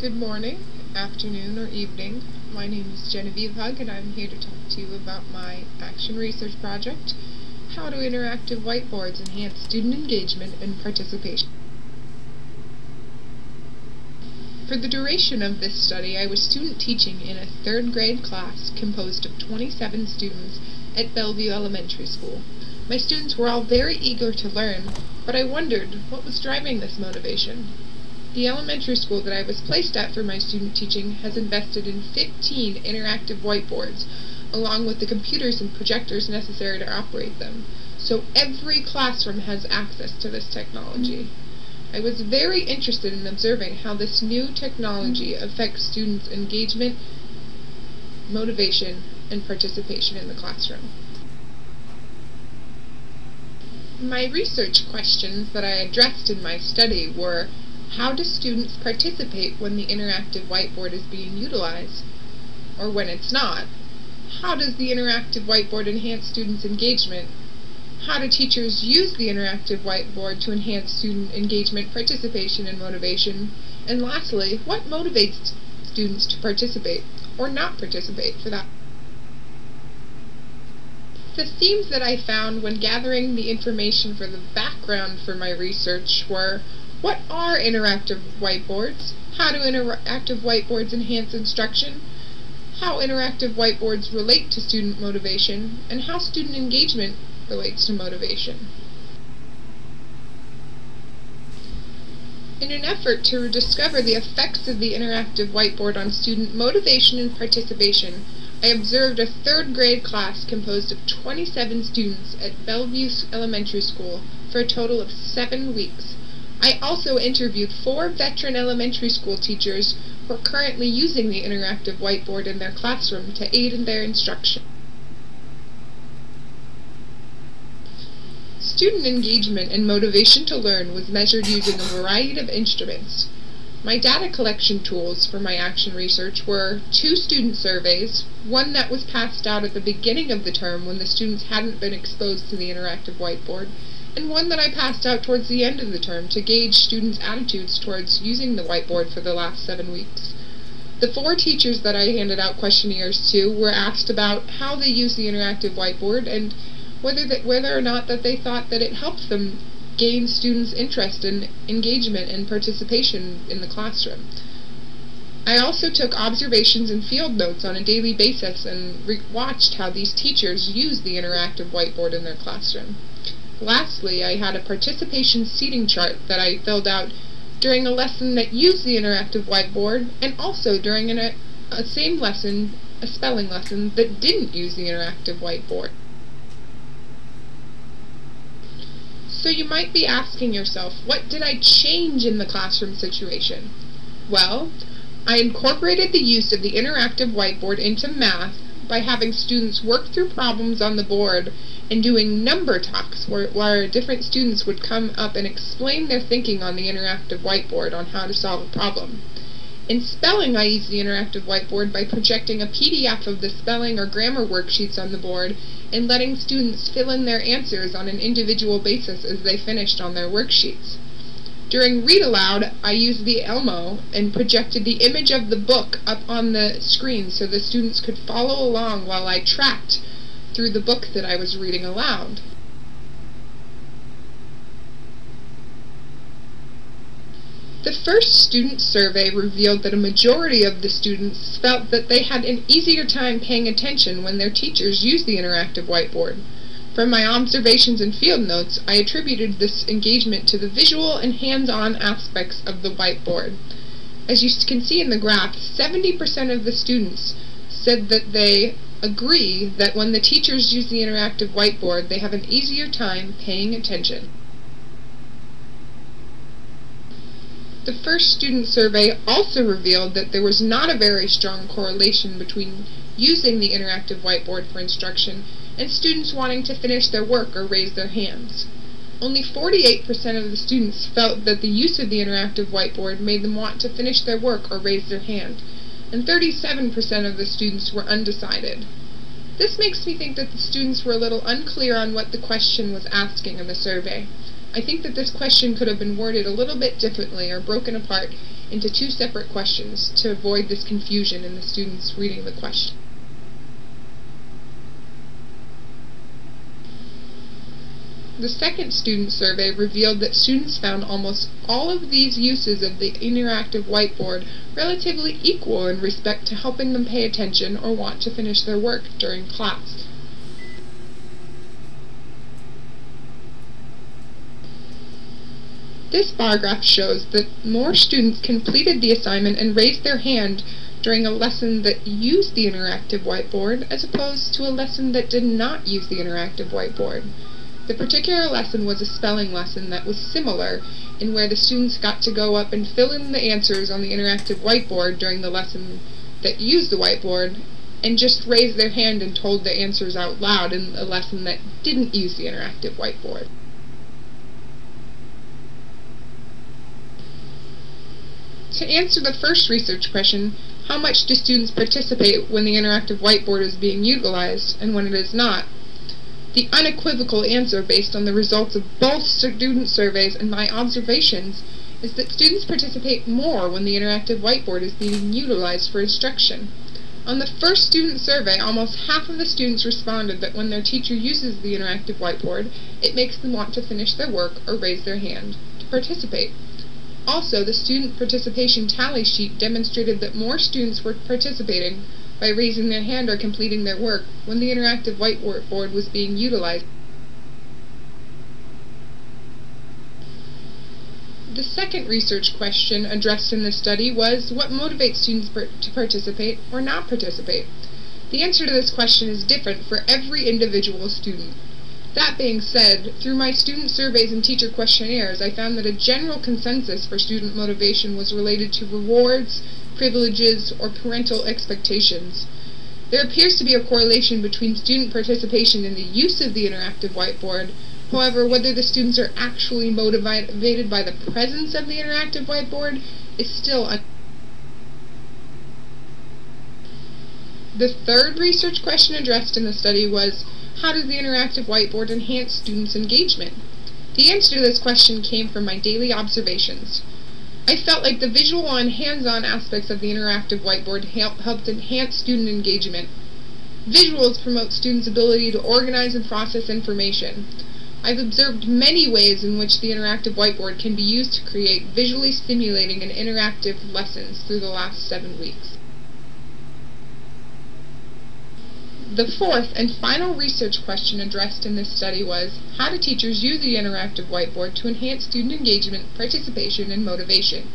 Good morning, afternoon, or evening. My name is Genevieve Hugg, and I'm here to talk to you about my action research project, How do Interactive Whiteboards Enhance Student Engagement and Participation. For the duration of this study, I was student teaching in a third grade class composed of 27 students at Bellevue Elementary School. My students were all very eager to learn, but I wondered what was driving this motivation. The elementary school that I was placed at for my student teaching has invested in 15 interactive whiteboards, along with the computers and projectors necessary to operate them, so every classroom has access to this technology. I was very interested in observing how this new technology affects students' engagement, motivation, and participation in the classroom. My research questions that I addressed in my study were: how do students participate when the interactive whiteboard is being utilized, or when it's not? How does the interactive whiteboard enhance students' engagement? How do teachers use the interactive whiteboard to enhance student engagement, participation, and motivation? And lastly, what motivates students to participate, or not participate for that? The themes that I found when gathering the information for the background for my research were: what are interactive whiteboards? How do interactive whiteboards enhance instruction? How interactive whiteboards relate to student motivation? And how student engagement relates to motivation. In an effort to discover the effects of the interactive whiteboard on student motivation and participation, I observed a third grade class composed of 27 students at Bellevue Elementary School for a total of 7 weeks. I also interviewed 4 veteran elementary school teachers who are currently using the interactive whiteboard in their classroom to aid in their instruction. Student engagement and motivation to learn was measured using a variety of instruments. My data collection tools for my action research were 2 student surveys, one that was passed out at the beginning of the term when the students hadn't been exposed to the interactive whiteboard, and one that I passed out towards the end of the term to gauge students' attitudes towards using the whiteboard for the last 7 weeks. The 4 teachers that I handed out questionnaires to were asked about how they use the interactive whiteboard and whether or not that they thought that it helped them gain students' interest in engagement and participation in the classroom. I also took observations and field notes on a daily basis and watched how these teachers use the interactive whiteboard in their classroom. Lastly, I had a participation seating chart that I filled out during a lesson that used the interactive whiteboard, and also during a same lesson, a spelling lesson, that didn't use the interactive whiteboard. So you might be asking yourself, what did I change in the classroom situation? Well, I incorporated the use of the interactive whiteboard into math by having students work through problems on the board and doing number talks where different students would come up and explain their thinking on the interactive whiteboard on how to solve a problem. In spelling, I used the interactive whiteboard by projecting a PDF of the spelling or grammar worksheets on the board and letting students fill in their answers on an individual basis as they finished on their worksheets. During Read Aloud, I used the Elmo and projected the image of the book up on the screen so the students could follow along while I tracked through the book that I was reading aloud. The first student survey revealed that a majority of the students felt that they had an easier time paying attention when their teachers used the interactive whiteboard. From my observations and field notes, I attributed this engagement to the visual and hands-on aspects of the whiteboard. As you can see in the graph, 70% of the students said that they agree that when the teachers use the interactive whiteboard, they have an easier time paying attention. The first student survey also revealed that there was not a very strong correlation between using the interactive whiteboard for instruction and students wanting to finish their work or raise their hands. Only 48% of the students felt that the use of the interactive whiteboard made them want to finish their work or raise their hand, and 37% of the students were undecided. This makes me think that the students were a little unclear on what the question was asking in the survey. I think that this question could have been worded a little bit differently or broken apart into two separate questions to avoid this confusion in the students reading the question. The second student survey revealed that students found almost all of these uses of the interactive whiteboard relatively equal in respect to helping them pay attention or want to finish their work during class. This bar graph shows that more students completed the assignment and raised their hand during a lesson that used the interactive whiteboard as opposed to a lesson that did not use the interactive whiteboard. The particular lesson was a spelling lesson that was similar in where the students got to go up and fill in the answers on the interactive whiteboard during the lesson that used the whiteboard and just raised their hand and told the answers out loud in a lesson that didn't use the interactive whiteboard. To answer the first research question, how much do students participate when the interactive whiteboard is being utilized and when it is not? The unequivocal answer, based on the results of both student surveys and my observations, is that students participate more when the interactive whiteboard is being utilized for instruction. On the first student survey, almost half of the students responded that when their teacher uses the interactive whiteboard, it makes them want to finish their work or raise their hand to participate. Also, the student participation tally sheet demonstrated that more students were participating by raising their hand or completing their work when the interactive whiteboard was being utilized. The second research question addressed in this study was what motivates students to participate or not participate. The answer to this question is different for every individual student. That being said, through my student surveys and teacher questionnaires, I found that a general consensus for student motivation was related to rewards, privileges, or parental expectations. There appears to be a correlation between student participation in the use of the interactive whiteboard. However, whether the students are actually motivated by the presence of the interactive whiteboard is still unknown. The third research question addressed in the study was, how does the interactive whiteboard enhance students' engagement? The answer to this question came from my daily observations. I felt like the visual and hands-on aspects of the interactive whiteboard helped enhance student engagement. Visuals promote students' ability to organize and process information. I've observed many ways in which the interactive whiteboard can be used to create visually stimulating and interactive lessons through the last 7 weeks. The fourth and final research question addressed in this study was, how do teachers use the interactive whiteboard to enhance student engagement, participation, and motivation?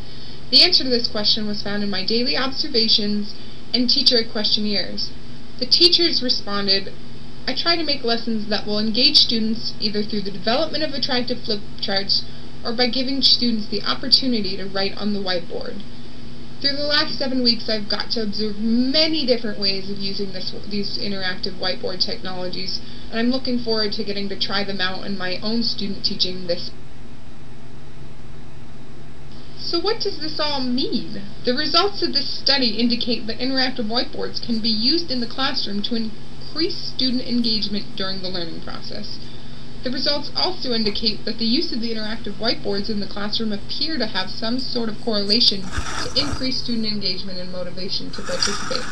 The answer to this question was found in my daily observations and teacher questionnaires. The teachers responded, I try to make lessons that will engage students either through the development of attractive flip charts or by giving students the opportunity to write on the whiteboard. Through the last 7 weeks, I've got to observe many different ways of using these interactive whiteboard technologies, and I'm looking forward to getting to try them out in my own student teaching this. So what does this all mean? The results of this study indicate that interactive whiteboards can be used in the classroom to increase student engagement during the learning process. The results also indicate that the use of the interactive whiteboards in the classroom appear to have some sort of correlation to increase student engagement and motivation to participate.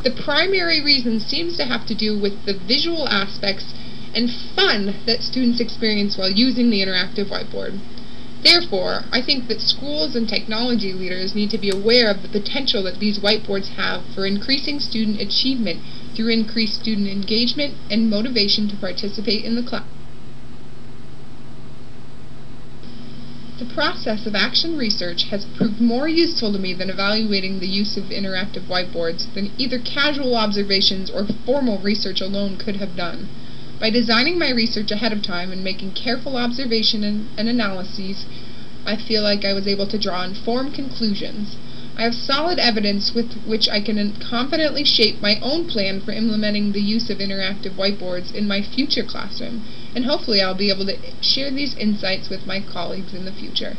The primary reason seems to have to do with the visual aspects and fun that students experience while using the interactive whiteboard. Therefore, I think that schools and technology leaders need to be aware of the potential that these whiteboards have for increasing student achievement through increased student engagement and motivation to participate in the class. The process of action research has proved more useful to me than evaluating the use of interactive whiteboards than either casual observations or formal research alone could have done. By designing my research ahead of time and making careful observation and analyses, I feel like I was able to draw informed conclusions. I have solid evidence with which I can confidently shape my own plan for implementing the use of interactive whiteboards in my future classroom, and hopefully I'll be able to share these insights with my colleagues in the future.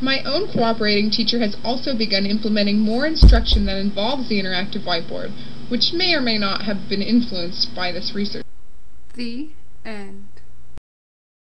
My own cooperating teacher has also begun implementing more instruction that involves the interactive whiteboard, which may or may not have been influenced by this research. The and